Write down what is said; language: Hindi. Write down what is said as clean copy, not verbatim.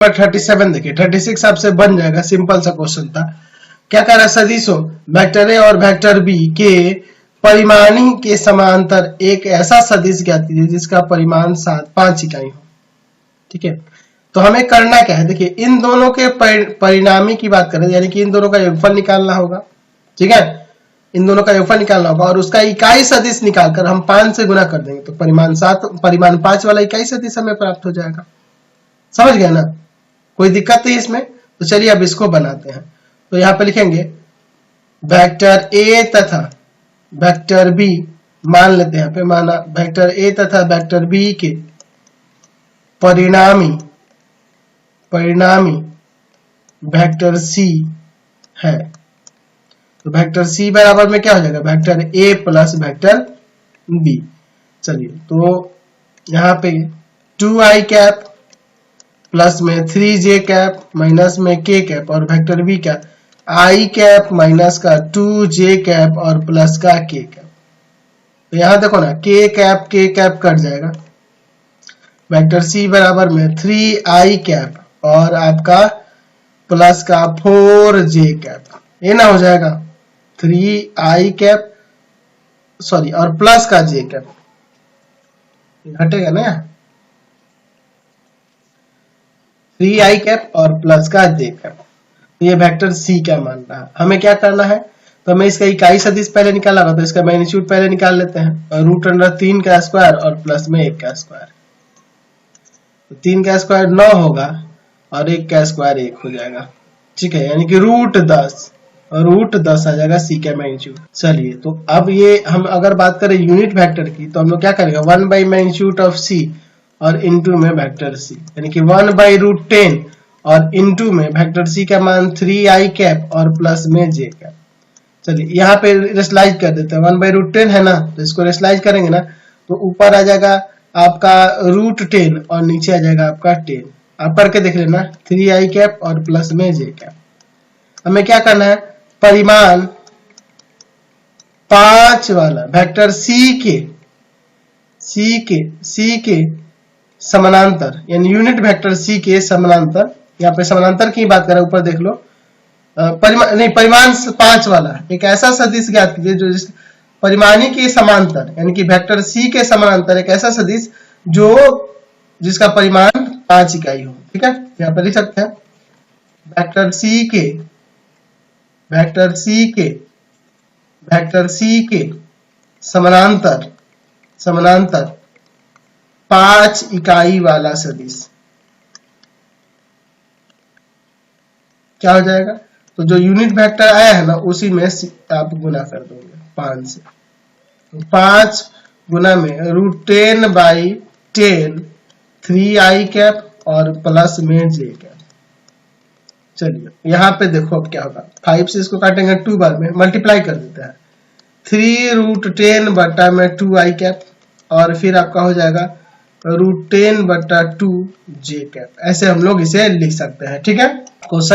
37 देखिए 36 आपसे बन जाएगा, सिंपल सा क्वेश्चन था। क्या कह रहा है, सदिशों वेक्टर ए और वेक्टर बी के परिमाणी के समांतर एक ऐसा सदिश ज्ञात कीजिए जिसका परिमाण 5 इकाई हो। ठीक है, तो हमें करना क्या है, देखिए इन दोनों के परिणामी की बात करें, यानी कि इन दोनों का योगफल निकालना होगा। ठीक है, इन दोनों का योगफल निकालना होगा और उसका इकाई सदिश निकालकर हम 5 से गुना कर देंगे तो परिमाण 5 वाला इकाई सदिश हमें प्राप्त हो जाएगा। समझ गए ना, कोई दिक्कत नहीं इसमें। तो चलिए अब इसको बनाते हैं। तो यहाँ पे लिखेंगे वेक्टर ए तथा वेक्टर बी, मान लेते हैं यहाँ पे, माना वेक्टर ए तथा वेक्टर बी के परिणामी वेक्टर सी है। तो वेक्टर सी बराबर में क्या हो जाएगा, vector A plus vector B. चलिए तो यहाँ पे 2i कैप प्लस में 3j कैप माइनस में k कैप और वेक्टर बी क्या i कैप माइनस का 2j कैप और प्लस का k कैप। तो यहाँ देखो ना k कैप कट जाएगा। वेक्टर सी बराबर में 3i कैप और आपका प्लस का 4j कैप, ये ना हो जाएगा 3i कैप सॉरी और प्लस का j कैप, घटेगा ना यहाँ 3i कैप और प्लस का j कैप। तो ये वेक्टर सी क्या मान रहा है, हमें क्या करना है, तो हमें इसका इकाई सदिश पहले निकाला होगा, तो इसका मैग्नीट्यूड पहले निकाल लेते हैं। √3 का स्क्वायर और प्लस में 1 का स्क्वायर, तो 3 का स्क्वायर 9 होगा और 1 का स्क्वायर 1 हो जाएगा। ठीक है, यानी कि √10 आ जाएगा सी का मैग्नीट्यूड। चलिए तो अब ये हम अगर बात करें यूनिट वेक्टर की, तो हम लोग क्या करेंगे, 1 बाई मैग्नीट्यूड ऑफ सी और इनटू में वेक्टर सी, यानी कि 1 बाई √10 और इनटू में वेक्टर सी का मान 3i कैप और प्लस में j कैप। चलिए यहाँ पे रेशलाइज कर देते हैं, 1 बाई √10 है ना, तो इसको रेशलाइज करेंगे ना, तो ऊपर आ जाएगा आपका √10 और नीचे आ जाएगा आपका 10। आप करके देख लेना, 3i कैप और प्लस में j कैप। हमें क्या करना है, परिमाण 5 वाला वेक्टर सी के समानांतर, यानी यूनिट वेक्टर सी के समानांतर, यहाँ पे समानांतर की बात करें, ऊपर देख लो, परिमाण 5 वाला एक ऐसा सदिश ज्ञात कीजिए जो परिमाणी के समांतर, यानी कि वेक्टर सी के समानांतर एक ऐसा सदिश जो जिसका परिमाण 5 इकाई हो। ठीक है, यहाँ पर लिख सकते हैं वेक्टर सी के समानांतर 5 इकाई वाला सदिश क्या हो जाएगा, तो जो यूनिट वेक्टर आया है ना उसी में आप गुना कर दोगे 5 से, तो 5 गुना में √10 बाई 10 3i कैप और प्लस में j कैप। चलिए यहाँ पे देखो अब क्या होगा, 5 से इसको काटेंगे 2 बार में, मल्टीप्लाई कर देते हैं, 3√10 बटा में 2i कैप और फिर आपका हो जाएगा √10 बटा 2 j कैप। ऐसे हम लोग इसे लिख सकते हैं। ठीक है, क्वेश्चन